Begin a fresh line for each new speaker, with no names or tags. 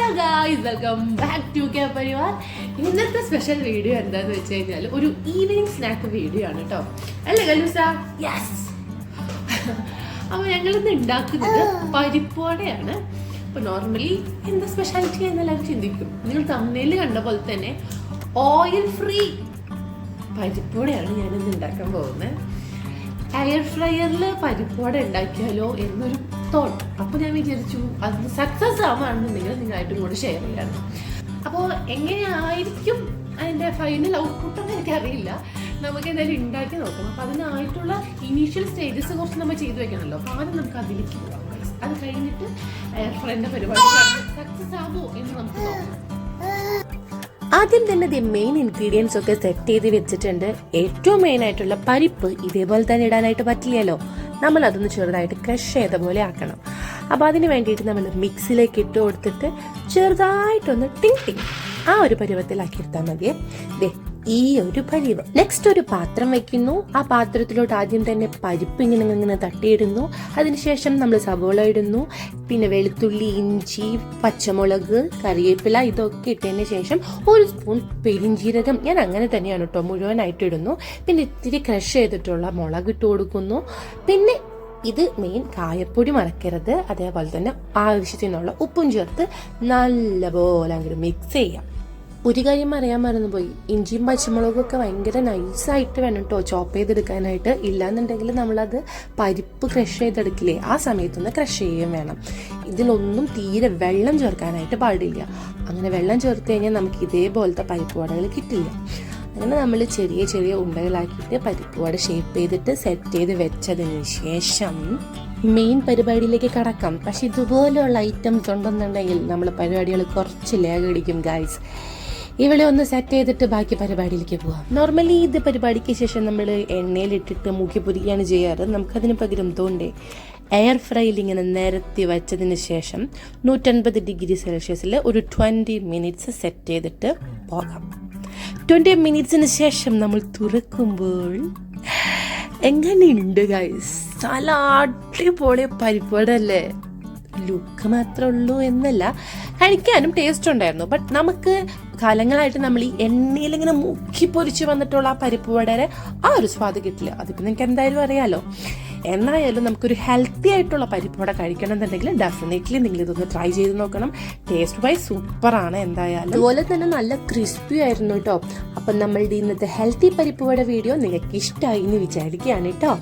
Hello guys, welcome back to K Parivar. ഇന്നത്തെ special video എന്താന്ന് വെച്ച് കഴിഞ്ഞാൽ ഒരു ഈവനിങ് സ്നാക്ക് വീഡിയോ ആണ് കേട്ടോ. അല്ലേ ഗലൂസ? യെസ്. അപ്പോൾ ഞങ്ങളിന്ന് ഉണ്ടാക്കുന്നത് പരിപ്പോടെയാണ്. അപ്പോൾ നോർമലി എന്താ സ്പെഷ്യാലിറ്റി എന്നെല്ലാവരും ചിന്തിക്കും. നിങ്ങൾ തമ്മിൽ കണ്ട പോലെ തന്നെ ഓയിൽ ഫ്രീ പരിപ്പോടെയാണ് ഞാനിന്ന് ഉണ്ടാക്കാൻ പോകുന്നത്. എയർ ഫ്രയറിൽ പരിപ്പോടെ ഉണ്ടാക്കിയാലോ എന്നൊരു തോട്ട്. അപ്പോൾ ഞാൻ വിചാരിച്ചു അത് സക്സസ് ആവുകയാണെന്നുണ്ടെങ്കിൽ നിങ്ങളായിട്ടും കൂടെ ഷെയർ ചെയ്യാണ്. അപ്പോൾ എങ്ങനെയായിരിക്കും അതിൻ്റെ ഫൈനൽ ഔട്ട്പുട്ടെന്ന് എനിക്കറിയില്ല. നമുക്ക് എന്തായാലും ഉണ്ടാക്കി നോക്കണം. അപ്പോൾ അതിനായിട്ടുള്ള ഇനീഷ്യൽ സ്റ്റേജസ് കുറച്ച് നമ്മൾ ചെയ്തു വെക്കണമല്ലോ. അപ്പോൾ ആദ്യം നമുക്ക് അതിലേക്ക് പോകാം. അത് കഴിഞ്ഞിട്ട് എയർ ഫ്രയറിൻ്റെ പരിപാടി സക്സസ് ആവുമോ എന്ന് നമുക്ക് നോക്കാം. ആദ്യം തന്നെ ദി മെയിൻ ഇൻഗ്രീഡിയൻസ് ഒക്കെ സെറ്റ് ചെയ്ത് വെച്ചിട്ടുണ്ട്. ഏറ്റവും മെയിൻ ആയിട്ടുള്ള പരിപ്പ് ഇതേപോലെ തന്നെ ഇടാനായിട്ട് പറ്റില്ലല്ലോ. നമ്മൾ അതൊന്ന് ചെറുതായിട്ട് ക്രഷ് ചെയ്ത പോലെ ആക്കണം. അപ്പോൾ അതിന് വേണ്ടിയിട്ട് നമ്മൾ മിക്സിയിലേക്ക് ഇട്ട് കൊടുത്തിട്ട് ചെറുതായിട്ടൊന്ന് ടിങ് ടിങ് ആ ഒരു പരുവത്തിലാക്കി എടുത്താൽ മതിയേ. ദേ ഈ ഒരു പരിവ്. നെക്സ്റ്റ് ഒരു പാത്രം വെക്കുന്നു. ആ പാത്രത്തിലോട്ട് ആദ്യം തന്നെ പരിപ്പ് ഇങ്ങനെ തട്ടിയിടുന്നു. അതിനുശേഷം നമ്മൾ സവോള ഇടുന്നു. പിന്നെ വെളുത്തുള്ളി, ഇഞ്ചി, പച്ചമുളക്, കറിവേപ്പില ഇതൊക്കെ ഇട്ടതിന് ശേഷം ഒരു സ്പൂൺ പെരിഞ്ജീരകം, ഞാൻ അങ്ങനെ തന്നെയാണ് കേട്ടോ, മുഴുവനായിട്ട് ഇടുന്നു. പിന്നെ ഇത്തിരി ക്രഷ് ചെയ്തിട്ടുള്ള മുളക് ഇട്ട് കൊടുക്കുന്നു. പിന്നെ ഇത് മെയിൻ കായപ്പൊടി മറക്കരുത്. അതേപോലെ തന്നെ ആവശ്യത്തിനുള്ള ഉപ്പും ചേർത്ത് നല്ലപോലെ അങ്ങോട്ട് മിക്സ് ചെയ്യാം. ഒരു കാര്യം അറിയാൻ മറന്നുപോയി, ഇഞ്ചിയും പച്ചമുളകും ഒക്കെ ഭയങ്കര നൈസായിട്ട് വേണം കേട്ടോ ചോപ്പ് ചെയ്തെടുക്കാനായിട്ട്. ഇല്ലാന്നുണ്ടെങ്കിൽ നമ്മളത് പരിപ്പ് ക്രഷ് ചെയ്തെടുക്കില്ലേ, ആ സമയത്തൊന്ന് ക്രഷ് ചെയ്യുകയും വേണം. ഇതിലൊന്നും തീരെ വെള്ളം ചേർക്കാനായിട്ട് പാടില്ല. അങ്ങനെ വെള്ളം ചേർത്ത് കഴിഞ്ഞാൽ നമുക്ക് ഇതേപോലത്തെ പരിപ്പ് വടകൾ കിട്ടില്ല. അങ്ങനെ നമ്മൾ ചെറിയ ചെറിയ ഉണ്ടകളാക്കിയിട്ട് പരിപ്പ് വട ഷേപ്പ് ചെയ്തിട്ട് സെറ്റ് ചെയ്ത് വെച്ചതിന് ശേഷം മെയിൻ പരിപാടിയിലേക്ക് കടക്കാം. പക്ഷെ ഇതുപോലെയുള്ള ഐറ്റംസ് ഉണ്ടെന്നുണ്ടെങ്കിൽ നമ്മൾ പരിപാടികൾ കുറച്ച് ലേഗ് അടിക്കും ഗൈസ്. ഇവിടെ ഒന്ന് സെറ്റ് ചെയ്തിട്ട് ബാക്കി പരിപാടിയിലേക്ക് പോവാം. നോർമലി ഇത് പരിപാടിക്ക് ശേഷം നമ്മൾ എണ്ണയിലിട്ടിട്ട് മുക്കി പൊരിക്കുകയാണ് ചെയ്യാറ്. നമുക്കതിന് പകരം തോണ്ടേ എയർ ഫ്രൈയിൽ ഇങ്ങനെ നിരത്തി വെച്ചതിന് ശേഷം 150 ഡിഗ്രി സെൽഷ്യസിൽ ഒരു 20 മിനിറ്റ്സ് സെറ്റ് ചെയ്തിട്ട് പോകാം. 20 മിനിറ്റ്സിന് ശേഷം നമ്മൾ തുറക്കുമ്പോൾ എങ്ങനെയുണ്ട് ഗൈസ്? നല്ല അടിപൊളി പരിപാടല്ലേ. ലുക്ക് മാത്രമേ ഉള്ളൂ എന്നല്ല, കഴിക്കാനും ടേസ്റ്റ് ഉണ്ടായിരുന്നു. ബട്ട് നമുക്ക് കാലങ്ങളായിട്ട് നമ്മൾ ഈ എണ്ണയിൽ ഇങ്ങനെ മുക്കി പൊരിച്ച് വന്നിട്ടുള്ള ആ പരിപ്പ് വടയുടെ ആ ഒരു സ്വാദ് കിട്ടില്ല. അതിപ്പോൾ നിങ്ങൾക്ക് എന്തായാലും അറിയാലോ. എന്നായാലും നമുക്കൊരു ഹെൽത്തി ആയിട്ടുള്ള പരിപ്പ് വട കഴിക്കണം എന്നുണ്ടെങ്കിൽ ഡെഫിനറ്റ്ലി നിങ്ങൾ ഇതൊന്ന് ട്രൈ ചെയ്ത് നോക്കണം. ടേസ്റ്റ് വൈസ് സൂപ്പറാണ് എന്തായാലും. അതുപോലെ തന്നെ നല്ല ക്രിസ്പി ആയിരുന്നു കേട്ടോ. അപ്പം നമ്മളുടെ ഇന്നത്തെ ഹെൽത്തി പരിപ്പ് വട വീഡിയോ നിങ്ങൾക്ക് ഇഷ്ടമായി എന്ന് വിചാരിക്കുകയാണ് കേട്ടോ.